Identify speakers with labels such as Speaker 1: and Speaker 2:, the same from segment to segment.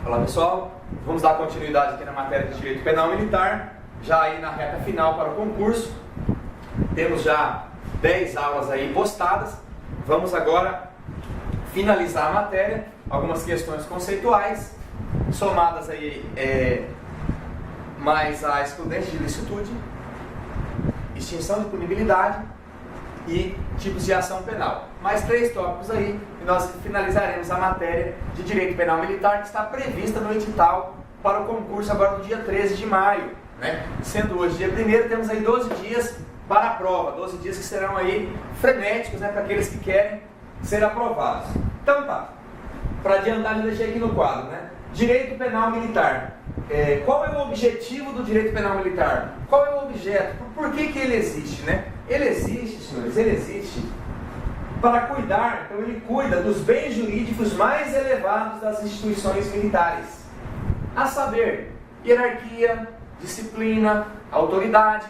Speaker 1: Olá pessoal, vamos dar continuidade aqui na matéria de Direito Penal Militar, já aí na reta final para o concurso. Temos já 10 aulas aí postadas. Vamos agora finalizar a matéria, algumas questões conceituais, somadas aí mais a excludente de ilicitude, extinção de punibilidade e tipos de ação penal. Mais 3 tópicos aí e nós finalizaremos a matéria de Direito Penal Militar que está prevista no edital para o concurso agora no dia 13 de maio. Sendo hoje dia 1º, temos aí 12 dias para a prova, 12 dias que serão aí frenéticos, para aqueles que querem ser aprovados. Então tá, para adiantar já deixei aqui no quadro, Direito Penal Militar. Qual é o objetivo do Direito Penal Militar? Qual é o objeto? Por que ele existe, Ele existe, senhores, ele existe para cuidar, então ele cuida dos bens jurídicos mais elevados das instituições militares, a saber, hierarquia, disciplina, autoridade,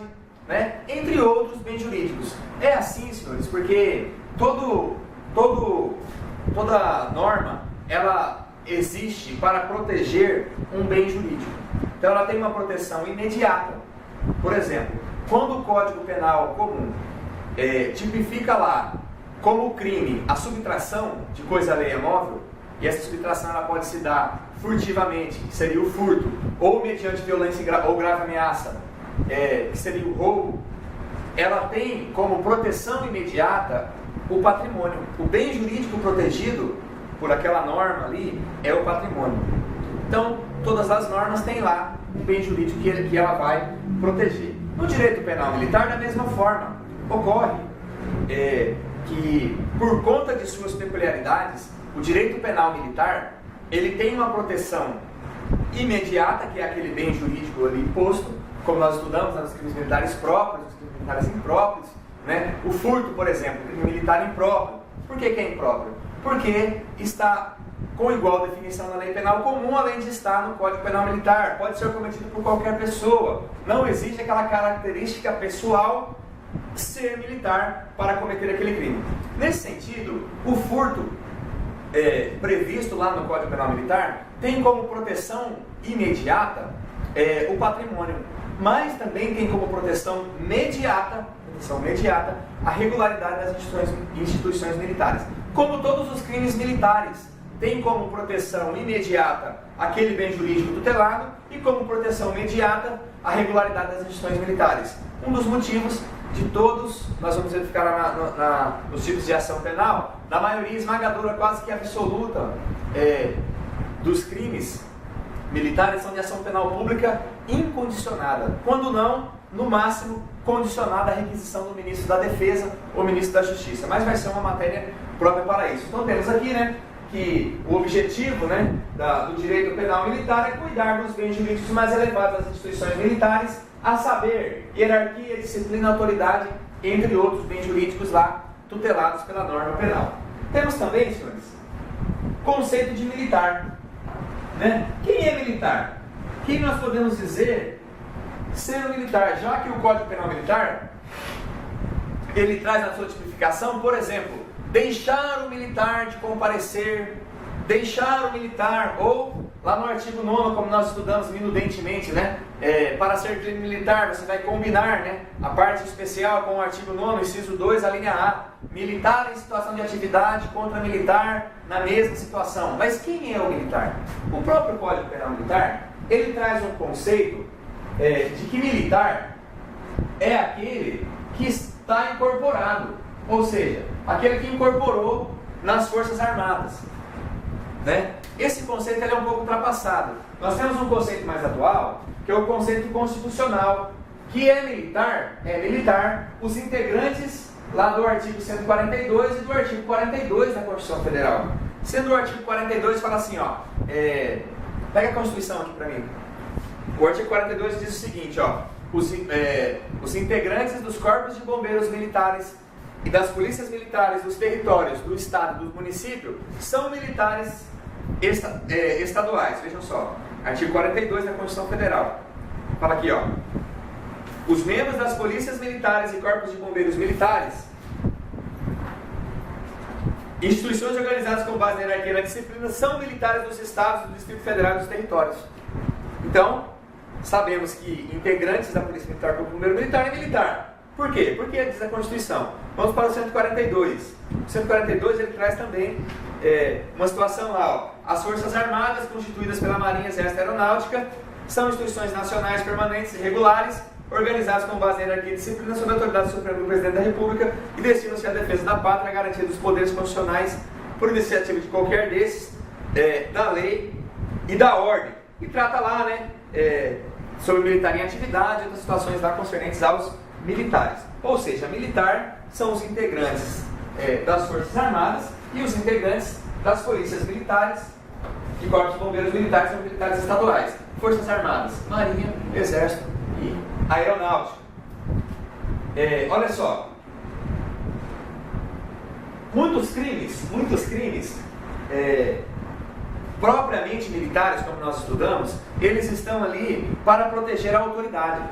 Speaker 1: entre outros bens jurídicos. É assim, senhores, porque toda norma, ela existe para proteger um bem jurídico. Então ela tem uma proteção imediata. Por exemplo, quando o Código Penal Comum tipifica lá como crime a subtração de coisa alheia móvel, e essa subtração ela pode se dar furtivamente, que seria o furto, ou mediante violência ou grave ameaça, que seria o roubo, ela tem como proteção imediata o patrimônio. O bem jurídico protegido por aquela norma ali é o patrimônio. Então, todas as normas têm lá um bem jurídico que ela vai proteger. No direito penal militar, da mesma forma, ocorre que, por conta de suas peculiaridades, o direito penal militar, ele tem uma proteção imediata, que é aquele bem jurídico ali imposto, como nós estudamos nos crimes militares próprios, nos crimes militares impróprios, O furto, por exemplo, crime militar impróprio. Por que é impróprio? Porque está com igual definição na lei penal comum, além de estar no Código Penal Militar. Pode ser cometido por qualquer pessoa. Não existe aquela característica pessoal ser militar para cometer aquele crime. Nesse sentido, o furto previsto lá no Código Penal Militar tem como proteção imediata o patrimônio, mas também tem como proteção imediata a regularidade das instituições militares. Como todos os crimes militares têm como proteção imediata aquele bem jurídico tutelado e como proteção imediata a regularidade das instituições militares. Um dos motivos de todos, nós vamos verificar nos tipos de ação penal, da maioria esmagadora, quase que absoluta, dos crimes militares são de ação penal pública incondicionada, quando não, no máximo, condicionada à requisição do ministro da Defesa ou ministro da Justiça, mas vai ser uma matéria própria para isso. Então temos aqui, que o objetivo, do direito penal militar é cuidar dos bens jurídicos mais elevados das instituições militares, a saber, hierarquia, disciplina, autoridade, entre outros bens jurídicos lá tutelados pela norma penal. Temos também, senhores, conceito de militar. Quem é militar? Quem nós podemos dizer ser um militar? Já que o Código Penal Militar, ele traz na sua tipificação, por exemplo, deixar o militar de comparecer, deixar o militar, ou lá no artigo 9º, como nós estudamos minudentemente, para ser crime militar, você vai combinar, a parte especial com o artigo 9º, inciso 2, a linha A, militar em situação de atividade contra militar na mesma situação. Mas quem é o militar? O próprio Código Penal Militar, ele traz um conceito de que militar é aquele que está incorporado, ou seja, aquele que incorporou nas Forças Armadas. Esse conceito ele é um pouco ultrapassado. Nós temos um conceito mais atual, que é o conceito constitucional, que é militar os integrantes lá do artigo 142 e do artigo 42 da Constituição Federal. Sendo o artigo 42 fala assim, pega a Constituição aqui para mim. O artigo 42 diz o seguinte, os integrantes dos corpos de bombeiros militares e das polícias militares dos territórios do Estado e do município são militares estaduais. Vejam só, artigo 42 da Constituição Federal. Fala aqui, os membros das polícias militares e corpos de bombeiros militares Instituições organizadas com base na hierarquia e na disciplina são militares dos estados, do Distrito Federal e dos territórios. Então, sabemos que integrantes da Polícia Militar como primeiro militar é militar. Por quê? Porque diz a Constituição. Vamos para o 142. O 142 ele traz também uma situação lá. Ó. As Forças Armadas, constituídas pela Marinha, Exército e Aeronáutica, são instituições nacionais permanentes e regulares, organizadas com base na hierarquia e disciplina sob a autoridade suprema do Presidente da República e destinam-se à defesa da pátria, a garantia dos poderes constitucionais por iniciativa de qualquer desses, da lei e da ordem. E trata lá, né, sobre militar em atividade e outras situações lá concernentes aos militares. Ou seja, militar são os integrantes das Forças Armadas e os integrantes das polícias militares e corpos de bombeiros militares são militares estaduais. Forças Armadas, Marinha, Exército e Aeronáutica. Olha só, muitos crimes propriamente militares, como nós estudamos, eles estão ali para proteger a autoridade.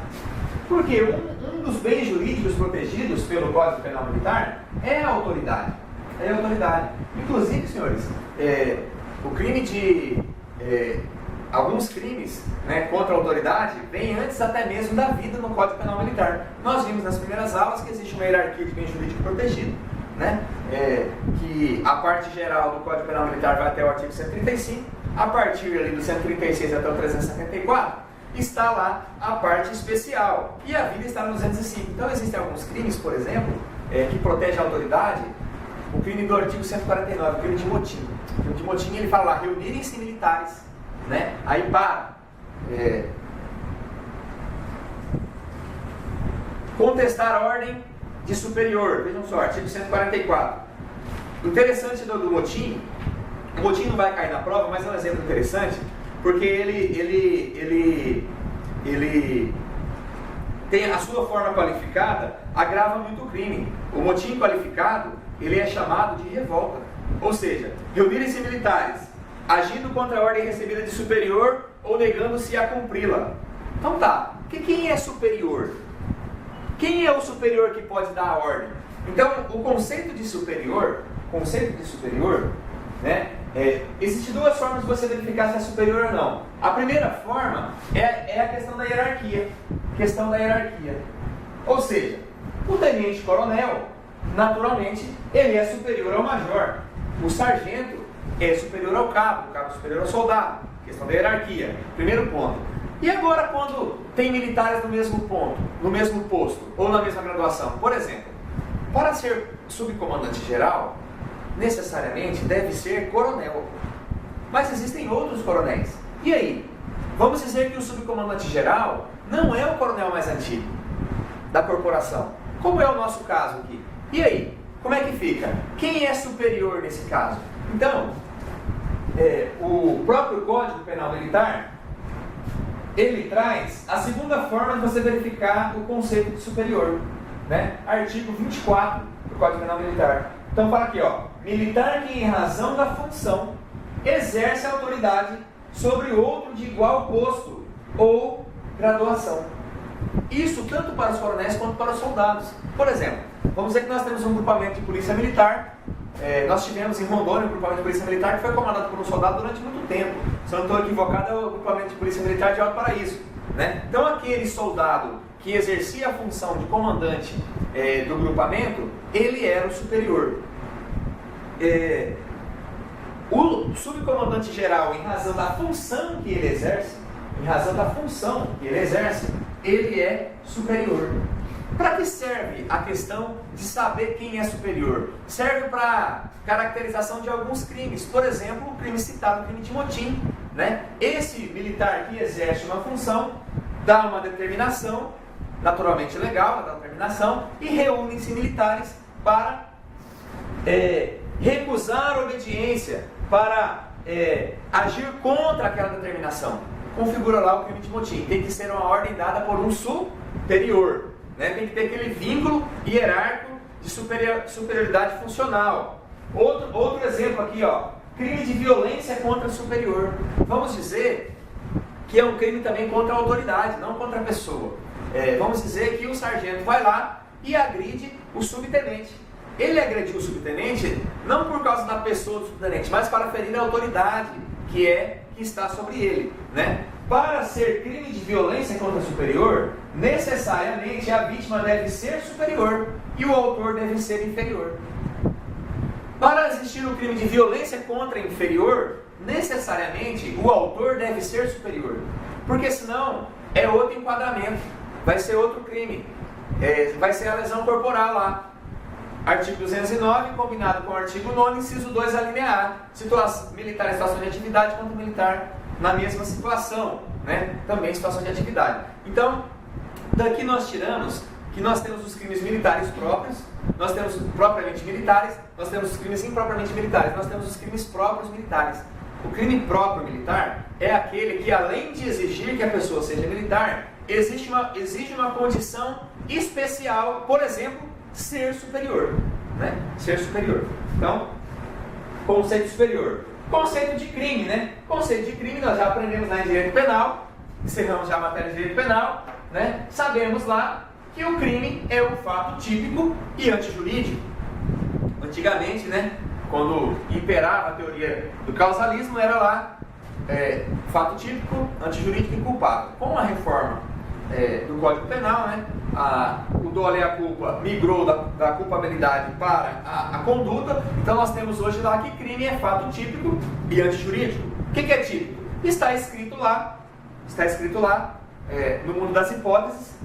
Speaker 1: Porque um dos bens jurídicos protegidos pelo Código Penal Militar é a autoridade. É a autoridade. Inclusive, senhores, o crime de... alguns crimes, né, contra a autoridade vêm antes até mesmo da vida no Código Penal Militar. Nós vimos nas primeiras aulas que existe uma hierarquia de bem jurídico protegido, né, que a parte geral do Código Penal Militar vai até o artigo 135, a partir ali do 136 até o 374, está lá a parte especial, e a vida está no 205. Então existem alguns crimes, por exemplo, que protegem a autoridade. O crime do artigo 149, o crime de motim. O crime de motim, ele fala lá, reunirem-se militares, né? Aí para contestar a ordem de superior. Vejam só, artigo 144. O interessante do motim, o motim não vai cair na prova, mas é um exemplo interessante, porque ele tem a sua forma qualificada, agrava muito o crime. O motim qualificado, ele é chamado de revolta. Ou seja, reunirem-se militares, agindo contra a ordem recebida de superior ou negando-se a cumpri-la. Então tá, quem é superior? Quem é o superior que pode dar a ordem? Então, o conceito de superior, né, existem duas formas de você verificar se é superior ou não. A primeira forma é a questão da hierarquia. Ou seja, o tenente-coronel, naturalmente, ele é superior ao major. O sargento é superior ao cabo, o cabo é superior ao soldado. Questão da hierarquia, primeiro ponto. E agora, quando tem militares no mesmo ponto, no mesmo posto, ou na mesma graduação? Por exemplo, para ser subcomandante-geral, necessariamente deve ser coronel. Mas existem outros coronéis. E aí? Vamos dizer que o subcomandante-geral não é o coronel mais antigo da corporação, como é o nosso caso aqui. E aí? Como é que fica? Quem é superior nesse caso? Então, o próprio Código Penal Militar, ele traz a segunda forma de você verificar o conceito de superior, né? Artigo 24 do Código Penal Militar. Então fala aqui, ó, militar que em razão da função exerce a autoridade sobre outro de igual posto ou graduação. Isso tanto para os coronéis quanto para os soldados. Por exemplo, vamos dizer que nós temos um grupamento de polícia militar. Nós tivemos em Rondônia um grupamento de polícia militar que foi comandado por um soldado durante muito tempo. Se eu não estou equivocado, é o grupamento de polícia militar de Alto Paraíso, né? Então aquele soldado que exercia a função de comandante do grupamento, ele era o superior. O subcomandante geral, em razão da função que ele exerce, ele é superior. Para que serve a questão de saber quem é superior? Serve para caracterização de alguns crimes. Por exemplo, o crime citado, o crime de motim, né? Esse militar que exerce uma função dá uma determinação, naturalmente legal, dá uma determinação, e reúnem-se militares para recusar a obediência, para agir contra aquela determinação. Configura lá o crime de motim. Tem que ser uma ordem dada por um superior, né? Tem que ter aquele vínculo hierárquico de superioridade funcional. Outro exemplo aqui, ó, crime de violência contra o superior. Vamos dizer que é um crime também contra a autoridade, não contra a pessoa. Vamos dizer que o sargento vai lá e agride o subtenente. ele agrediu o subtenente não por causa da pessoa do subtenente, mas para ferir a autoridade que está sobre ele, né? Para ser crime de violência contra superior, necessariamente a vítima deve ser superior e o autor deve ser inferior. Para existir o crime de violência contra inferior, necessariamente o autor deve ser superior, porque senão é outro enquadramento, vai ser outro crime, vai ser a lesão corporal lá. Artigo 209, combinado com o artigo 9º, inciso 2, a linha A. Militar em situação de atividade contra militar na mesma situação, né? Também em situação de atividade. Então, daqui nós tiramos que nós temos os crimes militares próprios, nós temos propriamente militares, nós temos os crimes impropriamente militares, nós temos os crimes próprios militares. O crime próprio militar é aquele que, além de exigir que a pessoa seja militar, exige uma condição especial, por exemplo, ser superior, né? Ser superior. Então, conceito superior. Conceito de crime, né? Conceito de crime nós já aprendemos lá em direito penal, encerramos já a matéria de direito penal, né? Sabemos lá que o crime é um fato típico e antijurídico. Antigamente, né? Quando imperava a teoria do causalismo, era lá fato típico, antijurídico e culpado. Com a reforma do Código Penal, né? O dolo e a culpa migrou da culpabilidade para a conduta. Então nós temos hoje lá que crime é fato típico e antijurídico. O que é típico? Está escrito lá no mundo das hipóteses.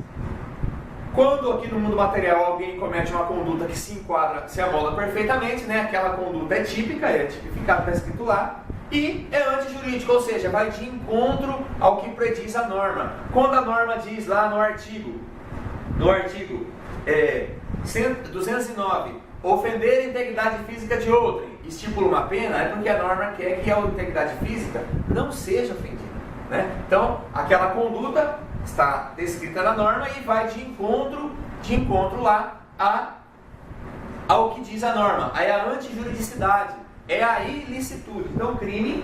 Speaker 1: Quando aqui no mundo material alguém comete uma conduta que se enquadra, se amolda perfeitamente, né? Aquela conduta é típica, é tipificada, está escrito lá. E é antijurídico, ou seja, vai de encontro ao que prediz a norma. Quando a norma diz lá no artigo 209, ofender a integridade física de outrem, estipula uma pena, é porque a norma quer que a integridade física não seja ofendida, né? Então, aquela conduta está descrita na norma e vai de encontro lá ao que diz a norma. Aí a antijuridicidade, é a ilicitude. Então crime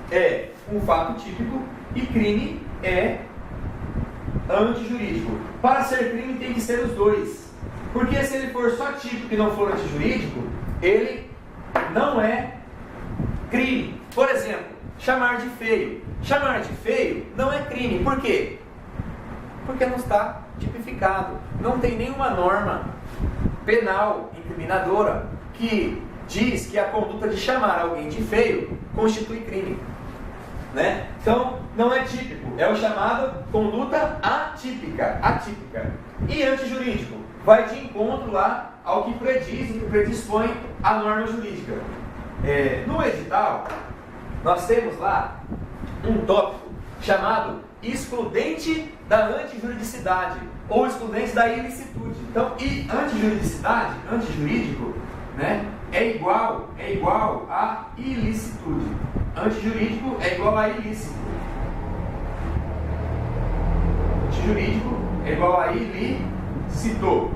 Speaker 1: é um fato típico e crime é antijurídico. Para ser crime tem que ser os dois, porque se ele for só típico e não for antijurídico, ele não é crime. Por exemplo, chamar de feio. Chamar de feio não é crime. Por quê? Porque não está tipificado. Não tem nenhuma norma penal incriminadora que diz que a conduta de chamar alguém de feio constitui crime, né? Então, não é típico. É o chamado conduta atípica. E antijurídico vai de encontro lá ao que predispõe a norma jurídica. No edital, nós temos lá um tópico chamado excludente da antijuridicidade ou excludente da ilicitude. Então, antijuridicidade, antijurídico, né, é igual a ilicitude. Antijurídico é igual a ilícito. Antijurídico é igual a ilícito.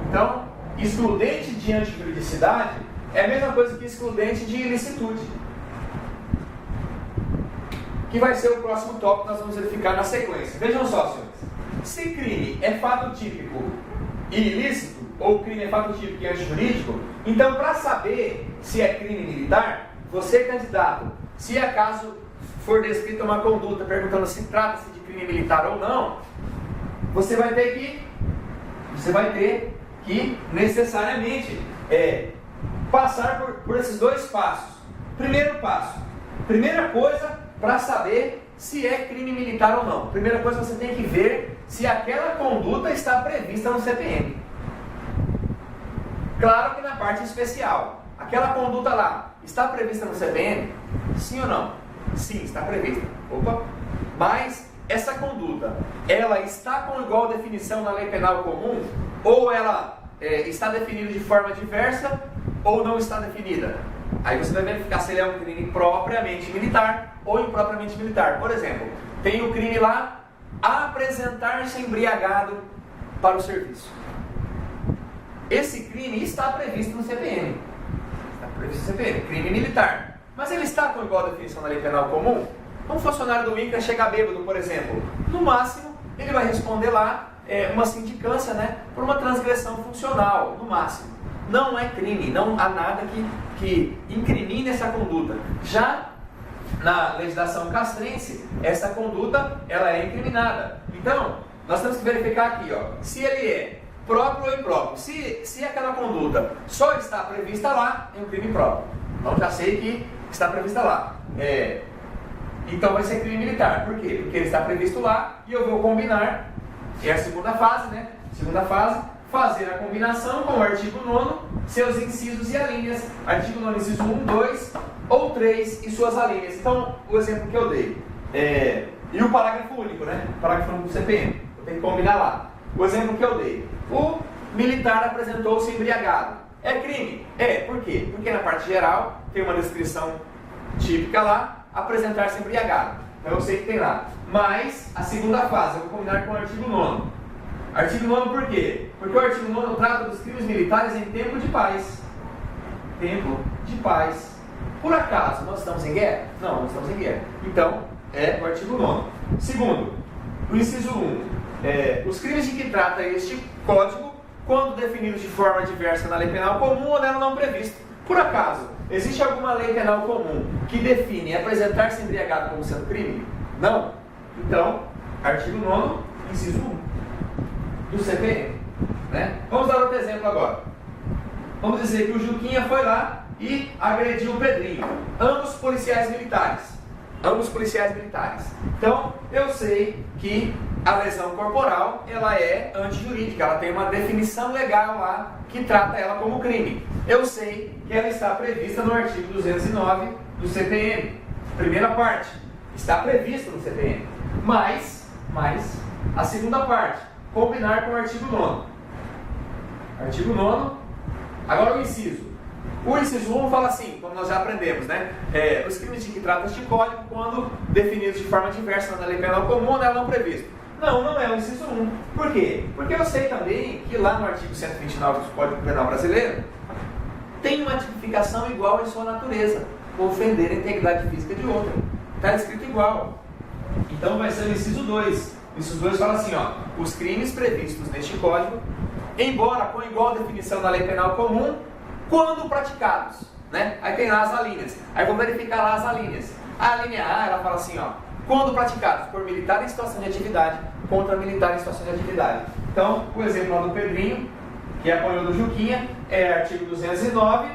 Speaker 1: Então, excludente de antijuridicidade é a mesma coisa que excludente de ilicitude, que vai ser o próximo tópico que nós vamos verificar na sequência. Vejam só, senhores. Se crime é fato típico e ilícito, ou crime é fato típico e antijurídico, então para saber se é crime militar, você, candidato, se acaso for descrita uma conduta perguntando se trata-se de crime militar ou não, você vai ter que necessariamente passar por esses dois passos. Primeiro passo, primeira coisa, para saber se é crime militar ou não. Primeira coisa, você tem que ver se aquela conduta está prevista no CPM. Claro que na parte especial, aquela conduta lá está prevista no CPM? Sim ou não? Sim, está prevista. Opa! Mas essa conduta, ela está com igual definição na lei penal comum? Ou ela está definida de forma diversa ou não está definida? Aí você vai verificar se ele é um crime propriamente militar ou impropriamente militar. Por exemplo, tem o crime lá, apresentar-se embriagado para o serviço. Esse crime está previsto no CPM. Está previsto no CPM, crime militar. Mas ele está com igual definição na lei penal comum? Um funcionário do INCRA chega bêbado, por exemplo. No máximo, ele vai responder lá uma sindicância, né, por uma transgressão funcional, no máximo. Não é crime, não há nada que incrimine essa conduta. Já na legislação castrense, essa conduta ela é incriminada. Então, nós temos que verificar aqui, ó, se ele é próprio ou impróprio. Se aquela conduta só está prevista lá, é um crime próprio. Então já sei que está prevista lá. Então vai ser crime militar. Por quê? Porque ele está previsto lá e eu vou combinar. É a segunda fase, né? Segunda fase, fazer a combinação com o artigo 9º, seus incisos e alíneas. Artigo 9º, inciso 1, 2 ou 3 e suas alíneas. Então, o exemplo que eu dei. E o parágrafo único, né? O parágrafo único do CPM. Eu tenho que combinar lá. O exemplo que eu dei. O militar apresentou-se embriagado. É crime? Por quê? Porque na parte geral tem uma descrição típica lá, apresentar-se embriagado. Então eu sei que tem lá. Mas a segunda fase, eu vou combinar com o artigo 9º. Artigo 9º por quê? Porque o artigo 9º trata dos crimes militares em tempo de paz. Tempo de paz. Por acaso, nós estamos em guerra? Não, não estamos em guerra. Então, é o artigo 9º. Segundo, o inciso 1. Os crimes de que trata este Código, quando definidos de forma diversa na lei penal comum ou nela não prevista. Por acaso, existe alguma lei penal comum que define apresentar-se embriagado como sendo crime? Não. Então, artigo 9º, inciso 1 do CPM. Né? Vamos dar outro exemplo agora. Vamos dizer que o Juquinha foi lá e agrediu o Pedrinho. Ambos policiais militares. Ambos policiais militares. Então, eu sei que a lesão corporal, ela é antijurídica, ela tem uma definição legal lá que trata ela como crime. Eu sei que ela está prevista no artigo 209 do CPM. Primeira parte, está prevista no CPM. Mas, a segunda parte, combinar com o artigo 9º. Artigo 9º, agora o inciso. O inciso 1 fala assim, como nós já aprendemos, né? Os crimes de que trata este Código, quando definidos de forma diversa na lei penal comum, nela não previsto. Não é o inciso 1. Por quê? Porque eu sei também que lá no artigo 129 do Código Penal Brasileiro tem uma tipificação igual em sua natureza, ofender a integridade física de outra. Está escrito igual. Então vai ser o inciso 2. O inciso 2 fala assim, ó, os crimes previstos neste Código, embora com igual definição na lei penal comum, quando praticados, né? Aí tem lá as alíneas. Aí vou verificar lá as alíneas. A linha A, ela fala assim, ó, quando praticados por militar em situação de atividade contra militar em situação de atividade. Então, o exemplo lá do Pedrinho, que apanhou do Juquinha, é artigo 209,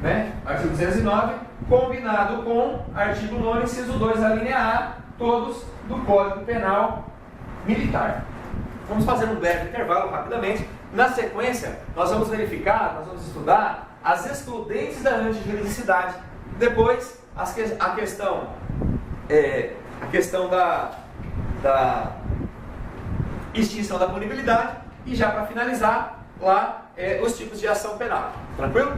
Speaker 1: né? Artigo 209, combinado com artigo 9º, inciso 2, a linha A, todos do Código Penal Militar. Vamos fazer um breve intervalo rapidamente. Na sequência, nós vamos verificar, nós vamos estudar as excludentes da antijuridicidade. Depois, a questão da extinção da punibilidade. E já para finalizar, lá, os tipos de ação penal. Tranquilo?